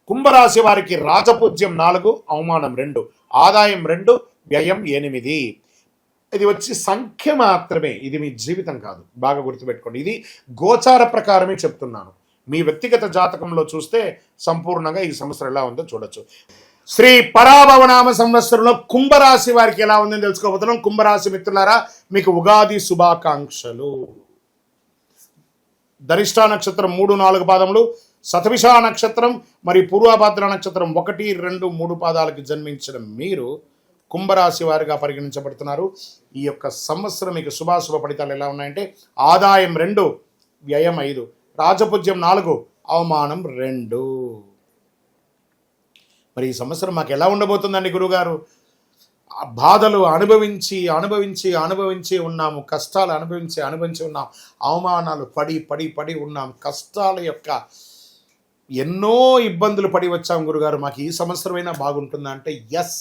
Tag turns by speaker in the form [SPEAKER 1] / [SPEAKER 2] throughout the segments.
[SPEAKER 1] కుంభరాశి వారికి రాజపూజ్యం 4, అవమానం 2, ఆదాయం 2, వ్యయం 8. ఇది వచ్చి సంఖ్య మాత్రమే, ఇది మీ జీవితం కాదు. బాగా గుర్తుపెట్టుకోండి. ఇది గోచార ప్రకారమే చెప్తున్నాను. మీ వ్యక్తిగత జాతకంలో చూస్తే సంపూర్ణంగా ఈ సంవత్సరం ఎలా ఉందో చూడొచ్చు. శ్రీ పరాభవనామ సంవత్సరంలో కుంభరాశి వారికి ఎలా ఉందని తెలుసుకోబోతున్నాం. కుంభరాశి మిత్రులారా, మీకు ఉగాది శుభాకాంక్షలు. ధనిష్ఠా నక్షత్రం 3, 4 పాదములు, శతభిష నక్షత్రం మరియు పూర్వభద్ర నక్షత్రం 1, 2, 3 పాదాలకి జన్మించిన మీరు కుంభరాశి వారిగా పరిగణించబడుతున్నారు. ఈ యొక్క సంవత్సరం మీకు శుభాశుభ ఫలితాలు ఎలా ఉన్నాయంటే ఆదాయం 2, వ్యయం 5, రాజపూజ్యం 4, అవమానం 2. మరి ఈ సంవత్సరం మాకు ఎలా ఉండబోతుందండి గురుగారు? బాధలు అనుభవించి అనుభవించి అనుభవించి ఉన్నాము, కష్టాలు అనుభవించి ఉన్నాం, అవమానాలు పడి ఉన్నాం, కష్టాల యొక్క ఎన్నో ఇబ్బందులు పడి వచ్చాం గురుగారు. మాకు ఈ సంవత్సరమైనా బాగుంటుందా అంటే ఎస్.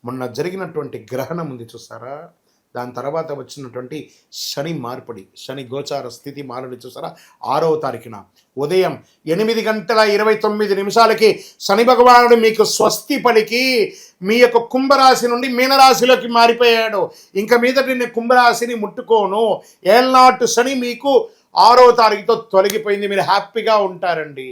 [SPEAKER 1] మొన్న జరిగినటువంటి గ్రహణం ఉంది చూసారా, దాని తర్వాత వచ్చినటువంటి శని మార్పిడి, శని గోచార స్థితి మారడి చూసారా, 6వ తారీఖున ఉదయం 8:29 శని భగవానుడు మీకు స్వస్తి పలికి మీ యొక్క కుంభరాశి నుండి మీనరాశిలోకి మారిపోయాడు. ఇంకా మీదట నేను కుంభరాశిని ముట్టుకోను, ఏల్నాటి శని మీకు 6వ తారీఖుతో తొలగిపోయింది. మీరు హ్యాపీగా ఉంటారండి,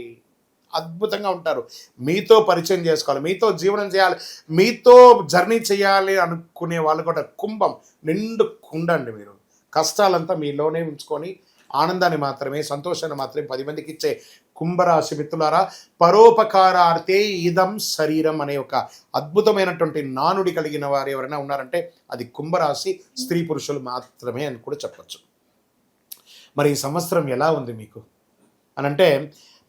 [SPEAKER 1] అద్భుతంగా ఉంటారు. మీతో పరిచయం చేసుకోవాలి, మీతో జీవనం చేయాలి, మీతో జర్నీ చేయాలి అనుకునే వాళ్ళు కూడా కుంభం నిండు కుండండి. మీరు కష్టాలంతా మీలోనే ఉంచుకొని ఆనందాన్ని మాత్రమే, సంతోషాన్ని మాత్రమే 10 మందికి ఇచ్చే కుంభరాశి మిత్రులారా, పరోపకారార్థే ఇదం శరీరం అనే ఒక అద్భుతమైనటువంటి నానుడి కలిగిన వారు ఎవరైనా ఉన్నారంటే అది కుంభరాశి స్త్రీ పురుషులు మాత్రమే అని కూడా చెప్పచ్చు. మరి ఈ సంవత్సరం ఎలా ఉంది మీకు అనంటే,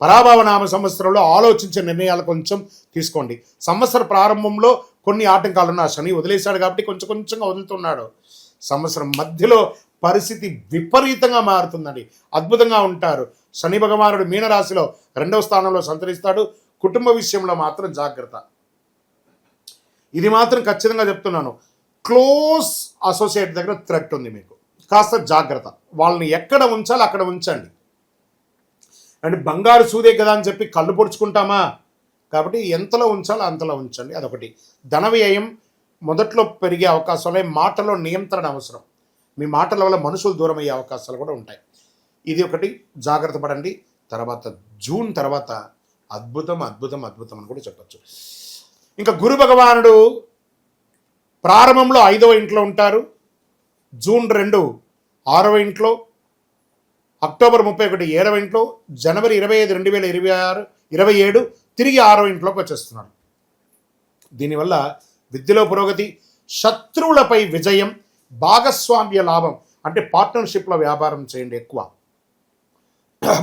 [SPEAKER 1] పరాభవనామ సంవత్సరంలో ఆలోచించే నిర్ణయాలు కొంచెం తీసుకోండి. సంవత్సర ప్రారంభంలో కొన్ని ఆటంకాలు ఉన్న శని వదిలేశాడు కాబట్టి కొంచెంగా వదులుతున్నాడు. సంవత్సరం మధ్యలో పరిస్థితి విపరీతంగా మారుతుందండి, అద్భుతంగా ఉంటారు. శని భగవానుడు మీనరాశిలో 2వ స్థానంలో సంచరిస్తాడు. కుటుంబ విషయంలో మాత్రం జాగ్రత్త, ఇది మాత్రం ఖచ్చితంగా చెప్తున్నాను. క్లోజ్ అసోసియేట్ దగ్గర థ్రెట్ ఉంది, మీకు కాస్త జాగ్రత్త. వాళ్ళని ఎక్కడ ఉంచాలో అక్కడ ఉంచండి. అంటే బంగారు సూదే కదా అని చెప్పి కళ్ళు పొడుచుకుంటామా, కాబట్టి ఎంతలో ఉంచాలో అంతలో ఉంచండి. అదొకటి. ధన వ్యయం మొదట్లో పెరిగే అవకాశాలు, మాటలో నియంత్రణ అవసరం. మీ మాటల వల్ల మనుషులు దూరం అయ్యే అవకాశాలు కూడా ఉంటాయి. ఇది ఒకటి, జాగ్రత్త పడండి. తర్వాత జూన్ తర్వాత అద్భుతం అని కూడా చెప్పచ్చు. ఇంకా గురు భగవానుడు ప్రారంభంలో 5వ ఇంట్లో ఉంటారు, జూన్ 2 6వ ఇంట్లో, అక్టోబర్ 31 7వ ఇంట్లో, జనవరి 25 2027 తిరిగి 6వ ఇంట్లోకి వచ్చేస్తున్నారు. దీనివల్ల విద్యలో పురోగతి, శత్రువులపై విజయం, భాగస్వామ్య లాభం. అంటే పార్ట్నర్షిప్లో వ్యాపారం చేయండి ఎక్కువ.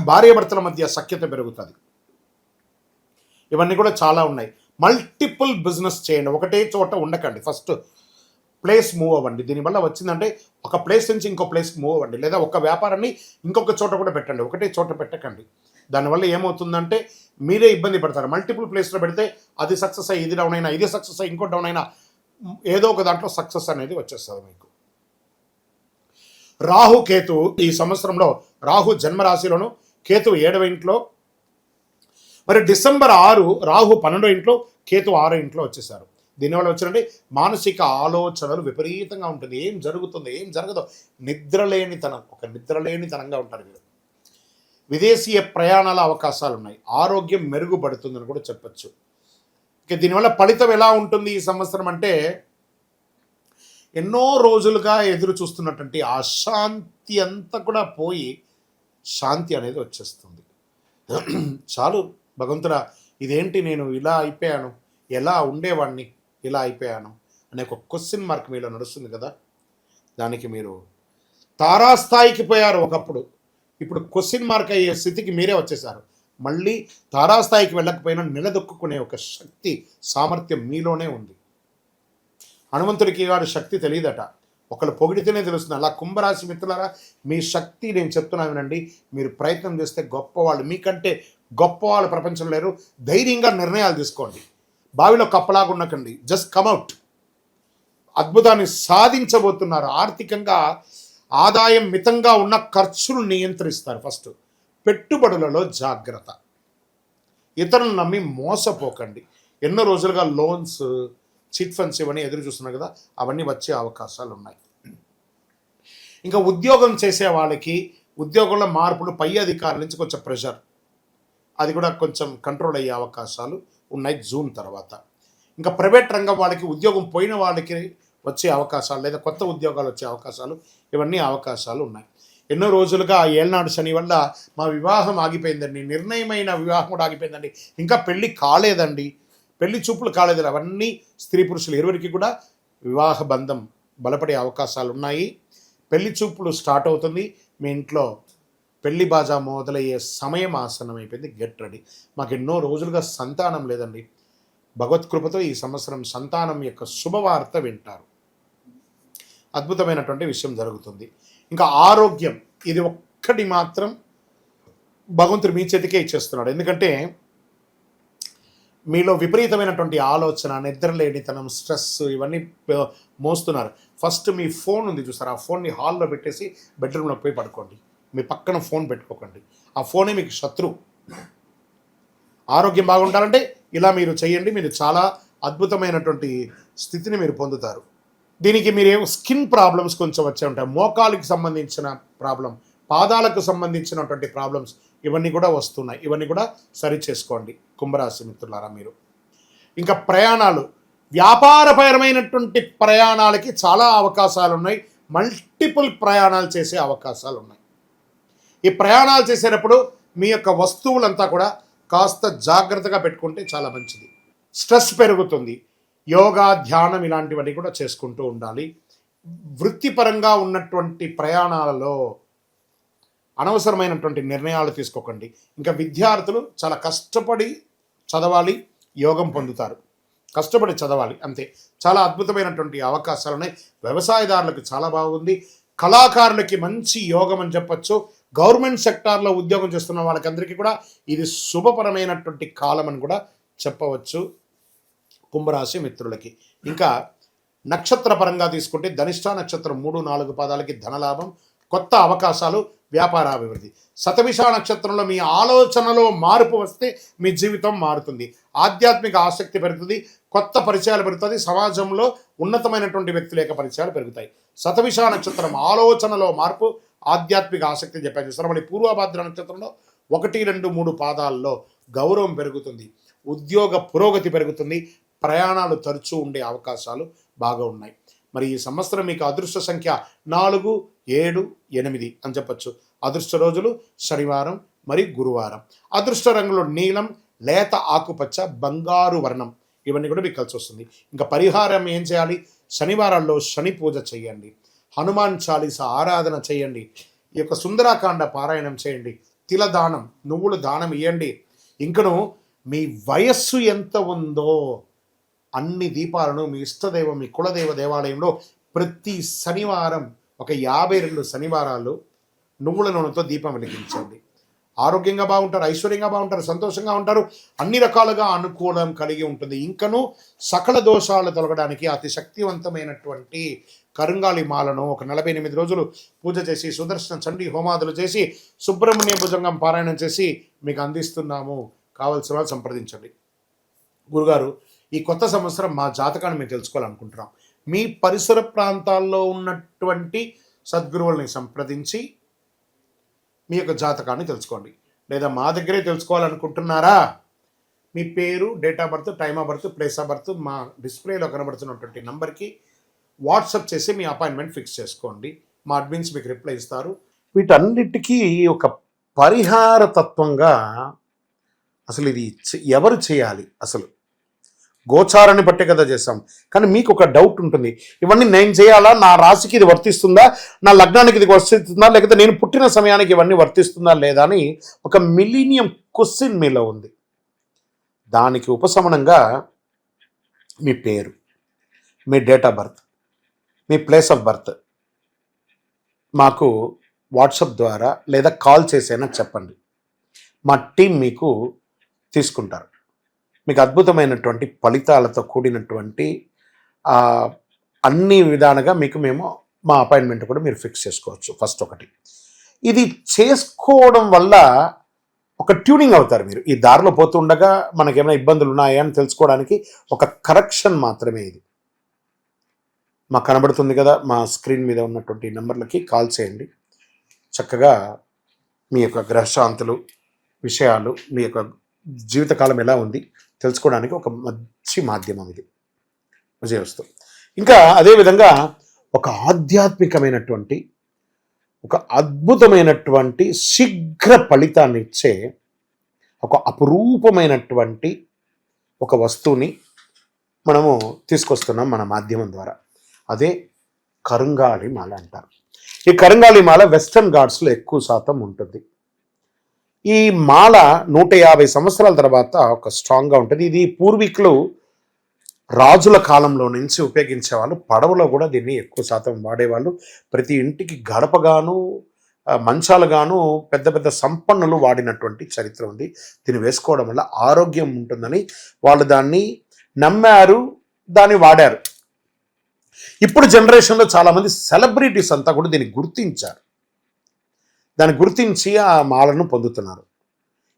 [SPEAKER 1] భార్యాభర్తల మధ్య సఖ్యత పెరుగుతుంది. ఇవన్నీ కూడా చాలా ఉన్నాయి. మల్టిపుల్ బిజినెస్ చేయండి, ఒకటే చోట ఉండకండి. ఫస్ట్ ప్లేస్ మూవ్ అవ్వండి. దీనివల్ల వచ్చిందంటే ఒక ప్లేస్ నుంచి ఇంకో ప్లేస్కి మూవ్ అవ్వండి, లేదా ఒక వ్యాపారాన్ని ఇంకొక చోట కూడా పెట్టండి, ఒకటే చోట పెట్టకండి. దానివల్ల ఏమవుతుందంటే మీరే ఇబ్బంది పడతారు. మల్టిపుల్ ప్లేస్లో పెడితే అది సక్సెస్ అయ్యి ఇది డౌన్ అయినా, ఇది సక్సెస్ అయ్యి ఇంకో డౌన్ అయినా, ఏదో ఒక దాంట్లో సక్సెస్ అనేది వచ్చేస్తుంది మీకు. రాహు కేతు ఈ సంవత్సరంలో, రాహు జన్మరాశిలోను, కేతు 7వ ఇంట్లో. మరి డిసెంబర్ 6 రాహు 12వ ఇంట్లో, కేతు 6వ ఇంట్లో వచ్చేసారు. దీనివల్ల వచ్చినండి మానసిక ఆలోచనలు విపరీతంగా ఉంటుంది. ఏం జరుగుతుందో ఏం జరగదో నిద్రలేనితనం, ఒక నిద్రలేనితనంగా ఉంటారు మీరు. విదేశీయ ప్రయాణాల అవకాశాలు ఉన్నాయి. ఆరోగ్యం మెరుగుపడుతుందని కూడా చెప్పచ్చు. ఇక దీనివల్ల ఫలితం ఎలా ఉంటుంది ఈ సంవత్సరం అంటే, ఎన్నో రోజులుగా ఎదురు చూస్తున్నటువంటి అశాంతి అంతా కూడా పోయి శాంతి అనేది వచ్చేస్తుంది. చాలు భగవంతుడా, ఇదేంటి నేను ఇలా అయిపోయాను, ఎలా ఉండేవాడిని ఇలా అయిపోయాను అనే ఒక క్వశ్చన్ మార్క్ మీలో నడుస్తుంది కదా. దానికి మీరు తారాస్థాయికి పోయారు ఒకప్పుడు, ఇప్పుడు క్వశ్చన్ మార్క్ అయ్యే స్థితికి మీరే వచ్చేసారు. మళ్ళీ తారాస్థాయికి వెళ్ళకపోయినా నిలదొక్కునే ఒక శక్తి, సామర్థ్యం మీలోనే ఉంది. హనుమంతుడికి వాడి శక్తి తెలియదట, ఒకళ్ళు పొగిడితేనే తెలుస్తుంది. అలా కుంభరాశి మిత్రులారా, మీ శక్తి నేను చెప్తున్నా వినండి. మీరు ప్రయత్నం చేస్తే గొప్పవాళ్ళు, మీకంటే గొప్పవాళ్ళు ప్రపంచంలో లేరు. ధైర్యంగా నిర్ణయాలు తీసుకోండి. బావిలో కప్పలాగా ఉండకండి, జస్ట్ కమ్అవుట్. అద్భుతాన్ని సాధించబోతున్నారు. ఆర్థికంగా ఆదాయం మితంగా ఉన్న ఖర్చులు నియంత్రిస్తారు. ఫస్ట్ పెట్టుబడులలో జాగ్రత్త. ఇతరులను నమ్మి మోసపోకండి. ఎన్నో రోజులుగా లోన్స్, చిట్ ఫండ్స్ ఇవన్నీ ఎదురు చూస్తున్నారు కదా, అవన్నీ వచ్చే అవకాశాలు ఉన్నాయి. ఇంకా ఉద్యోగం చేసే వాళ్ళకి ఉద్యోగంలో మార్పులు, పై అధికారుల నుంచి కొంచెం ప్రెషర్, అది కూడా కొంచెం కంట్రోల్ అయ్యే అవకాశాలు ఉన్నాయి జూన్ తర్వాత. ఇంకా ప్రైవేట్ రంగం వాళ్ళకి, ఉద్యోగం పోయిన వాళ్ళకి వచ్చే అవకాశాలు లేదా కొత్త ఉద్యోగాలు వచ్చే అవకాశాలు, ఇవన్నీ అవకాశాలు ఉన్నాయి. ఎన్నో రోజులుగా ఏళ్ళనాడు శని వల్ల మా వివాహం ఆగిపోయిందండి, నిర్ణయమైన వివాహం కూడా ఆగిపోయిందండి, ఇంకా పెళ్ళి కాలేదండి, పెళ్లి చూపులు కాలేదండి, అవన్నీ స్త్రీ పురుషులు ఇరువురికి కూడా వివాహ బంధం బలపడే అవకాశాలు ఉన్నాయి. పెళ్లి చూపులు స్టార్ట్ అవుతుంది. మీ ఇంట్లో పెళ్లి బాజా మొదలయ్యే సమయం ఆసనం అయిపోయింది. Get ready. మాకు ఎన్నో రోజులుగా సంతానం లేదండి, భగవత్ కృపతో ఈ సంవత్సరం సంతానం యొక్క శుభవార్త వింటారు. అద్భుతమైనటువంటి విషయం జరుగుతుంది. ఇంకా ఆరోగ్యం, ఇది ఒక్కటి మాత్రం భగవంతుడు మీ చేతికే ఇచ్చేస్తున్నాడు. ఎందుకంటే మీలో విపరీతమైనటువంటి ఆలోచన, నిద్రలేనితనం, స్ట్రెస్ ఇవన్నీ మోస్తున్నారు. ఫస్ట్ మీ ఫోన్ ఉంది చూసారు, ఆ ఫోన్ని హాల్లో పెట్టేసి బెడ్రూమ్లో పోయి పడుకోండి. మీ పక్కన ఫోన్ పెట్టుకోకండి, ఆ ఫోనే మీకు శత్రువు. ఆరోగ్యం బాగుండాలంటే ఇలా మీరు చేయండి, మీరు చాలా అద్భుతమైనటువంటి స్థితిని మీరు పొందుతారు. దీనికి మీరేమో స్కిన్ ప్రాబ్లమ్స్ కొంచెం వచ్చే ఉంటాయి, మోకాలికి సంబంధించిన ప్రాబ్లం, పాదాలకు సంబంధించినటువంటి ప్రాబ్లమ్స్ ఇవన్నీ కూడా వస్తున్నాయి. ఇవన్నీ కూడా సరి చేసుకోండి కుంభరాశి మిత్రులారా మీరు. ఇంకా ప్రయాణాలు, వ్యాపారపరమైనటువంటి ప్రయాణాలకి చాలా అవకాశాలు ఉన్నాయి. మల్టిపుల్ ప్రయాణాలు చేసే అవకాశాలు ఉన్నాయి. ఈ ప్రయాణాలు చేసేటప్పుడు మీ యొక్క వస్తువులంతా కూడా కాస్త జాగ్రత్తగా పెట్టుకుంటే చాలా మంచిది. స్ట్రెస్ పెరుగుతుంది. యోగా, ధ్యానం ఇలాంటివన్నీ కూడా చేసుకుంటూ ఉండాలి. వృత్తిపరంగా ఉన్నటువంటి ప్రయాణాలలో అనవసరమైనటువంటి నిర్ణయాలు తీసుకోకండి. ఇంకా విద్యార్థులు చాలా కష్టపడి చదవాలి, యోగం పొందుతారు. కష్టపడి చదవాలి అంతే. చాలా అద్భుతమైనటువంటి అవకాశాలు ఉన్నాయి. వ్యవసాయదారులకు చాలా బాగుంది. కళాకారులకి మంచి యోగం అని చెప్పచ్చు. గవర్నమెంట్ సెక్టార్లో ఉద్యోగం చేస్తున్న వాళ్ళకందరికీ కూడా ఇది శుభపరమైనటువంటి కాలం అని కూడా చెప్పవచ్చు కుంభరాశి మిత్రులకి. ఇంకా నక్షత్ర పరంగా తీసుకుంటే ధనిష్ట నక్షత్రం 3-4 పాదాలకి ధనలాభం, కొత్త అవకాశాలు, వ్యాపారాభివృద్ధి. శతభిష నక్షత్రంలో మీ ఆలోచనలో మార్పు వస్తే మీ జీవితం మారుతుంది. ఆధ్యాత్మిక ఆసక్తి పెరుగుతుంది, కొత్త పరిచయాలు పెరుగుతుంది, సమాజంలో ఉన్నతమైనటువంటి వ్యక్తుల యొక్క పరిచయాలు పెరుగుతాయి. శతభిష నక్షత్రం ఆలోచనలో మార్పు, ఆధ్యాత్మిక ఆసక్తి చెప్పాను చూస్తారు. మళ్ళీ పూర్వభాద్ర నక్షత్రంలో 1, 2, 3 పాదాల్లో గౌరవం పెరుగుతుంది, ఉద్యోగ పురోగతి పెరుగుతుంది, ప్రయాణాలు తరచూ ఉండే అవకాశాలు బాగా ఉన్నాయి. మరి ఈ సంవత్సరం మీకు అదృష్ట సంఖ్య 4, 7, 8 అని చెప్పచ్చు. అదృష్ట రోజులు శనివారం మరియు గురువారం. అదృష్ట రంగులు నీలం, లేత ఆకుపచ్చ, బంగారు వర్ణం ఇవన్నీ కూడా మీకు కలిసి వస్తుంది. ఇంకా పరిహారం ఏం చేయాలి? శనివారాల్లో శని పూజ చేయండి, హనుమాన్ చాలీస ఆరాధన చేయండి, ఈ యొక్క సుందరాకాండ పారాయణం చేయండి, తిల దానం, నువ్వులు దానం ఇవ్వండి. ఇంకను మీ వయస్సు ఎంత ఉందో అన్ని దీపాలను మీ ఇష్టదైవం, మీ కులదైవ దేవాలయంలో ప్రతి శనివారం ఒక 52 శనివారాలు నువ్వుల నూనెతో దీపం వెలిగించండి. ఆరోగ్యంగా బాగుంటారు, ఐశ్వర్యంగా బాగుంటారు, సంతోషంగా ఉంటారు, అన్ని రకాలుగా అనుకూలం కలిగి ఉంటుంది. ఇంకను సకల దోషాలు తొలగడానికి అతి శక్తివంతమైనటువంటి కరుంగాలి మాలను ఒక 48 రోజులు పూజ చేసి, సుదర్శన చండీ హోమాదులు చేసి, సుబ్రహ్మణ్య భుజంగం పారాయణం చేసి మీకు అందిస్తున్నాము. కావలసిన వాళ్ళు సంప్రదించండి. గురుగారు, ఈ కొత్త సంవత్సరం మా జాతకాన్ని మేము తెలుసుకోవాలనుకుంటున్నాం. మీ పరిసర ప్రాంతాల్లో ఉన్నటువంటి సద్గురువుల్ని సంప్రదించి మీ యొక్క జాతకాన్ని తెలుసుకోండి. లేదా మా దగ్గరే తెలుసుకోవాలనుకుంటున్నారా? మీ పేరు, date of birth, time of birth, place of birth మా డిస్ప్లేలో కనబడుతున్నటువంటి నంబర్కి వాట్సాప్ చేసి మీ అపాయింట్మెంట్ ఫిక్స్ చేసుకోండి. మా అడ్మిన్స్ మీకు రిప్లై ఇస్తారు. వీటన్నిటికీ ఒక పరిహార తత్వంగా అసలు ఇది ఎవరు చేయాలి? అసలు గోచారాన్ని బట్టే కదా చేస్తాం. కానీ మీకు ఒక డౌట్ ఉంటుంది, ఇవన్నీ నేను చేయాలా? నా రాశికి ఇది వర్తిస్తుందా? నా లగ్నానికి ఇది వర్తిస్తుందా? లేకపోతే నేను పుట్టిన సమయానికి ఇవన్నీ వర్తిస్తుందా లేదా అని ఒక మిలీనియం క్వశ్చన్ మీలో ఉంది. దానికి ఉపశమనంగా మీ పేరు, మీ డేట్ ఆఫ్ బర్త్, మీ ప్లేస్ ఆఫ్ బర్త్ మాకు వాట్సాప్ ద్వారా లేదా కాల్ చేసైనా చెప్పండి. మా టీం మీకు తీసుకుంటారు. మీకు అద్భుతమైనటువంటి ఫలితాలతో కూడినటువంటి అన్ని విధాలుగా మీకు మేము మా అపాయింట్మెంట్ కూడా మీరు ఫిక్స్ చేసుకోవచ్చు. ఫస్ట్ ఒకటి. ఇది చేసుకోవడం వల్ల ఒక ట్యూనింగ్ అవుతారు మీరు. ఈ దారిలో పోతుండగా మనకేమైనా ఇబ్బందులు ఉన్నాయా అని తెలుసుకోవడానికి ఒక కరెక్షన్ మాత్రమే ఇది. మాకు కనబడుతుంది కదా, మా స్క్రీన్ మీద ఉన్నటువంటి నెంబర్లకి కాల్ చేయండి. చక్కగా మీ యొక్క గ్రహశాంతులు విషయాలు, మీ యొక్క జీవితకాలం ఎలా ఉంది తెలుసుకోవడానికి ఒక మంచి మాధ్యమం ఇది. విజయవస్తు. ఇంకా అదేవిధంగా ఒక ఆధ్యాత్మికమైనటువంటి, ఒక అద్భుతమైనటువంటి శీఘ్ర ఫలితాన్ని ఇచ్చే ఒక అపురూపమైనటువంటి ఒక వస్తువుని మనము తీసుకొస్తున్నాం మన మాధ్యమం ద్వారా. అదే కరుంగాళి మాల అంటారు. ఈ కరుంగాళి మాల వెస్టర్న్ ఘాట్స్లో ఎక్కువ శాతం ఉంటుంది. ఈ మాల 150 సంవత్సరాల తర్వాత ఒక స్ట్రాంగ్గా ఉంటుంది. ఇది పూర్వీకులు రాజుల కాలంలో నుంచి ఉపయోగించేవాళ్ళు. పడవలో కూడా దీన్ని ఎక్కువ శాతం వాడేవాళ్ళు. ప్రతి ఇంటికి గడపగాను, మంచాలుగాను పెద్ద పెద్ద సంపన్నులు వాడినటువంటి చరిత్ర ఉంది. దీన్ని వేసుకోవడం వల్ల ఆరోగ్యం ఉంటుందని వాళ్ళు దాన్ని నమ్మారు, దాన్ని వాడారు. ఇప్పుడు జనరేషన్లో చాలామంది సెలబ్రిటీస్ అంతా కూడా దీన్ని గుర్తించారు. దాన్ని గుర్తించి ఆ మాలను పొందుతున్నారు.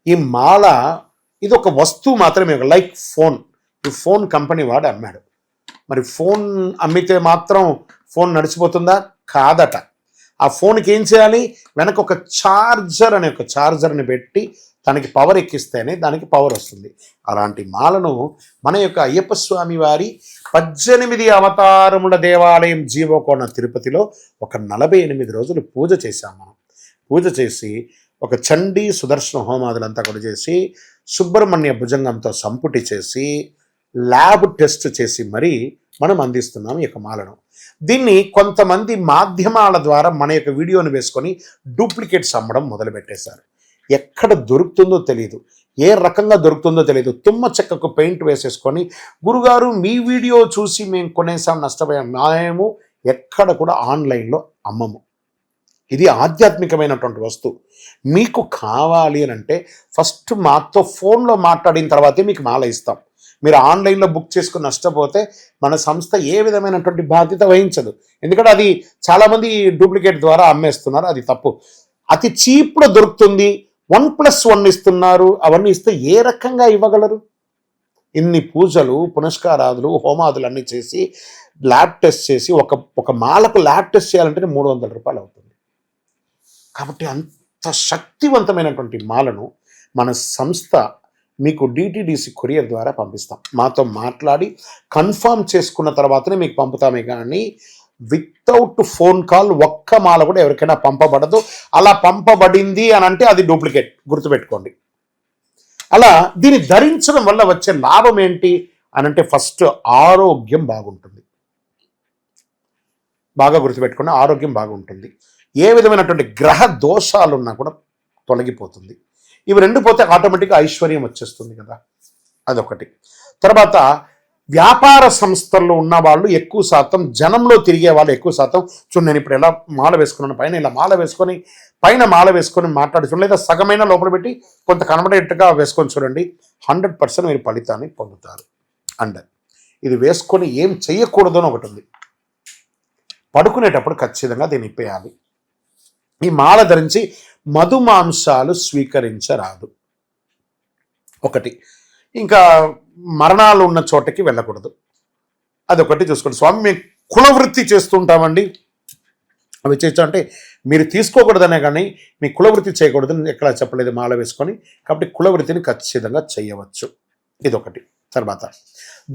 [SPEAKER 1] ఈ మాల ఇది ఒక వస్తువు మాత్రమే, లైక్ ఫోన్. ఈ ఫోన్ కంపెనీ వాడు అమ్మాడు. మరి ఫోన్ అమ్మితే మాత్రం ఫోన్ నడిచిపోతుందా? కాదట. ఆ ఫోన్కి ఏం చేయాలి? వెనక ఒక ఛార్జర్ అనే ఒక ఛార్జర్ని పెట్టి దానికి పవర్ ఎక్కిస్తేనే దానికి పవర్ వస్తుంది. అలాంటి మాలను మన యొక్క అయ్యప్ప స్వామి వారి 18 అవతారముల దేవాలయం జీవకోణ తిరుపతిలో ఒక 48 రోజులు పూజ చేశాం మనం. పూజ చేసి ఒక చండీ సుదర్శన హోమాదులంతా కూడా చేసి సుబ్రహ్మణ్య భుజంగంతో సంపుటి చేసి ల్యాబ్ టెస్ట్ చేసి మరీ మనం అందిస్తున్నాం ఈ యొక్క మాలను. దీన్ని కొంతమంది మాధ్యమాల ద్వారా మన యొక్క వీడియోని వేసుకొని డూప్లికేట్స్ అమ్మడం మొదలుపెట్టేశారు. ఎక్కడ దొరుకుతుందో తెలియదు, ఏ రకంగా దొరుకుతుందో తెలియదు. తుమ్మ చెక్కకు పెయింట్ వేసేసుకొని, గురుగారు మీ వీడియో చూసి మేము కొనేసాం, నష్టపోయాం. మేము ఎక్కడ కూడా ఆన్లైన్లో అమ్మము. ఇది ఆధ్యాత్మికమైనటువంటి వస్తువు. మీకు కావాలి అని అంటే ఫస్ట్ మాతో ఫోన్లో మాట్లాడిన తర్వాతే మీకు మాల ఇస్తాం. మీరు ఆన్లైన్లో బుక్ చేసుకుని నష్టపోతే మన సంస్థ ఏ విధమైనటువంటి బాధ్యత వహించదు. ఎందుకంటే అది చాలామంది డూప్లికేట్ ద్వారా అమ్మేస్తున్నారు, అది తప్పు. అతి చీప్లో దొరుకుతుంది, 1+1 ఇస్తున్నారు. అవన్నీ ఇస్తే ఏ రకంగా ఇవ్వగలరు? ఇన్ని పూజలు, పునస్కారాదులు, హోమాదులు అన్నీ చేసి ల్యాబ్ టెస్ట్ చేసి ఒక మాలకు ల్యాబ్ టెస్ట్ చేయాలంటే 300 రూపాయలు అవుతుంది. కాబట్టి అంత శక్తివంతమైనటువంటి మాలను మన సంస్థ మీకు డిటిడిసి కొరియర్ ద్వారా పంపిస్తాం. మాతో మాట్లాడి కన్ఫర్మ్ చేసుకున్న తర్వాతనే మీకు పంపుతామే కానీ వితౌట్ ఫోన్ కాల్ ఒక్క మాల కూడా ఎవరికైనా పంపబడదు. అలా పంపబడింది అని అంటే అది డూప్లికేట్, గుర్తుపెట్టుకోండి. అలా దీన్ని ధరించడం వల్ల వచ్చే లాభం ఏంటి అని అంటే ఫస్ట్ ఆరోగ్యం బాగుంటుంది. బాగా గుర్తుపెట్టుకోండి, ఆరోగ్యం బాగుంటుంది. ఏ విధమైనటువంటి గ్రహ దోషాలున్నా కూడా తొలగిపోతుంది. ఇవి రెండు పోతే ఆటోమేటిక్గా ఐశ్వర్యం వచ్చేస్తుంది కదా, అదొకటి. తర్వాత వ్యాపార సంస్థల్లో ఉన్న వాళ్ళు ఎక్కువ శాతం, జనంలో తిరిగే వాళ్ళు ఎక్కువ శాతం, చూడండి నేను ఇప్పుడు ఎలా మాల వేసుకున్నాను, పైన ఇలా మాల వేసుకొని పైన మాల వేసుకొని మాట్లాడుతున్నాను, లేదా సగమైన లోపల పెట్టి కొంత కనబడేట్టుగా వేసుకొని చూడండి, 100% మీరు ఫలితాన్ని పొందుతారు. అండ్ ఇది వేసుకొని ఏం చెయ్యకూడదు అని ఒకటి ఉంది. పడుకునేటప్పుడు ఖచ్చితంగా దీన్ని ఇప్పేయాలి. ఈ మాల ధరించి మధుమాంసాలు స్వీకరించరాదు, ఒకటి. ఇంకా మరణాలు ఉన్న చోటకి వెళ్ళకూడదు, అదొకటి చూసుకోండి. స్వామి మేము కులవృత్తి చేస్తుంటామండి, అవి చేయొచ్చు అంటే మీరు తీసుకోకూడదనే కానీ మీ కులవృత్తి చేయకూడదని ఎక్కడ చెప్పలేదు మాల వేసుకొని. కాబట్టి కులవృత్తిని ఖచ్చితంగా చేయవచ్చు, ఇదొకటి. తర్వాత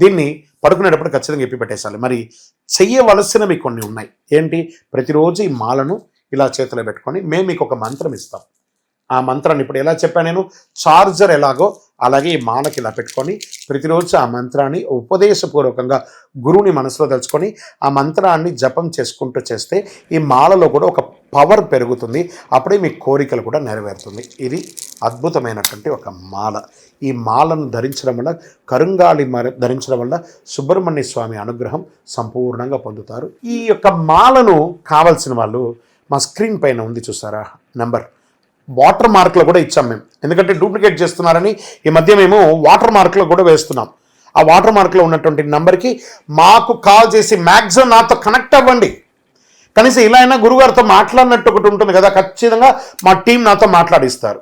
[SPEAKER 1] దీన్ని పడుకునేటప్పుడు ఖచ్చితంగా ఎప్పి పెట్టేసాలి. మరి చెయ్యవలసినవి కొన్ని ఉన్నాయి. ఏంటి? ప్రతిరోజు ఈ మాలను ఇలా చేతిలో పెట్టుకొని మేము మీకు ఒక మంత్రం ఇస్తాం. ఆ మంత్రాన్ని ఇప్పుడు ఎలా చెప్పాను నేను, చార్జర్ ఎలాగో అలాగే ఈ మాలకి ఇలా పెట్టుకొని ప్రతిరోజు ఆ మంత్రాన్ని ఉపదేశపూర్వకంగా గురువుని మనసులో తెలుసుకొని ఆ మంత్రాన్ని జపం చేసుకుంటూ చేస్తే ఈ మాలలో కూడా ఒక పవర్ పెరుగుతుంది. అప్పుడే మీ కోరికలు కూడా నెరవేరుతుంది. ఇది అద్భుతమైనటువంటి ఒక మాల. ఈ మాలను ధరించడం వల్ల, కరుంగాళి ధరించడం వల్ల సుబ్రహ్మణ్య స్వామి అనుగ్రహం సంపూర్ణంగా పొందుతారు. ఈ యొక్క మాలను కావాల్సిన వాళ్ళు మా స్క్రీన్ పైన ఉంది చూసారా నెంబర్, వాటర్ మార్క్లో కూడా ఇచ్చాం మేము. ఎందుకంటే డూప్లికేట్ చేస్తున్నారని ఈ మధ్య మేము వాటర్ మార్క్లో కూడా వేస్తున్నాం. ఆ వాటర్ మార్క్లో ఉన్నటువంటి నెంబర్కి మాకు కాల్ చేసి మ్యాక్సిమం నాతో కనెక్ట్ అవ్వండి. కనీసం ఇలా అయినా గురుగారితో మాట్లాడినట్టు ఒకటి ఉంటుంది కదా, ఖచ్చితంగా మా టీం నాతో మాట్లాడిస్తారు.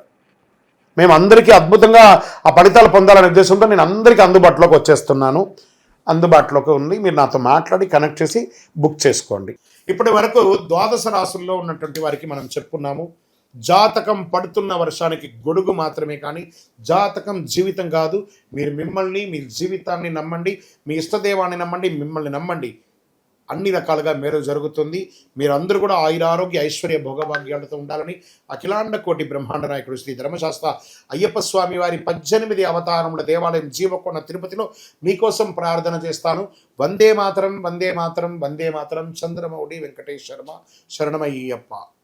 [SPEAKER 1] మేము అందరికీ అద్భుతంగా ఆ ఫలితాలు పొందాలనే ఉద్దేశంతో నేను అందరికీ అందుబాటులోకి వచ్చేస్తున్నాను. అందుబాటులోకి ఉంది, మీరు నాతో మాట్లాడి కనెక్ట్ చేసి బుక్ చేసుకోండి. ఇప్పటి వరకు ద్వాదశ రాశుల్లో ఉన్నటువంటి వారికి మనం చెప్పుకున్నాము, జాతకం పడుతున్న వర్షానికి గొడుగు మాత్రమే, కానీ జాతకం జీవితం కాదు. మీరు మిమ్మల్ని, మీ జీవితాన్ని నమ్మండి, మీ ఇష్టదేవాన్ని నమ్మండి, మిమ్మల్ని నమ్మండి, అన్ని రకాలుగా మేలు జరుగుతుంది. మీరందరూ కూడా ఆయురారోగ్య ఐశ్వర్య భోగభాగ్యాలతో ఉండాలని అఖిలాండ కోటి బ్రహ్మాండ నాయకుడు శ్రీ ధర్మశాస్త్ర అయ్యప్ప స్వామి వారి 18 అవతారముల దేవాలయం జీవకొండ తిరుపతిలో మీకోసం ప్రార్థన చేస్తాను. వందే మాతరం, వందే మాతరం, వందే మాతరం. చంద్రమౌళి వెంకటేశ్వర శరణమయ్యప్ప.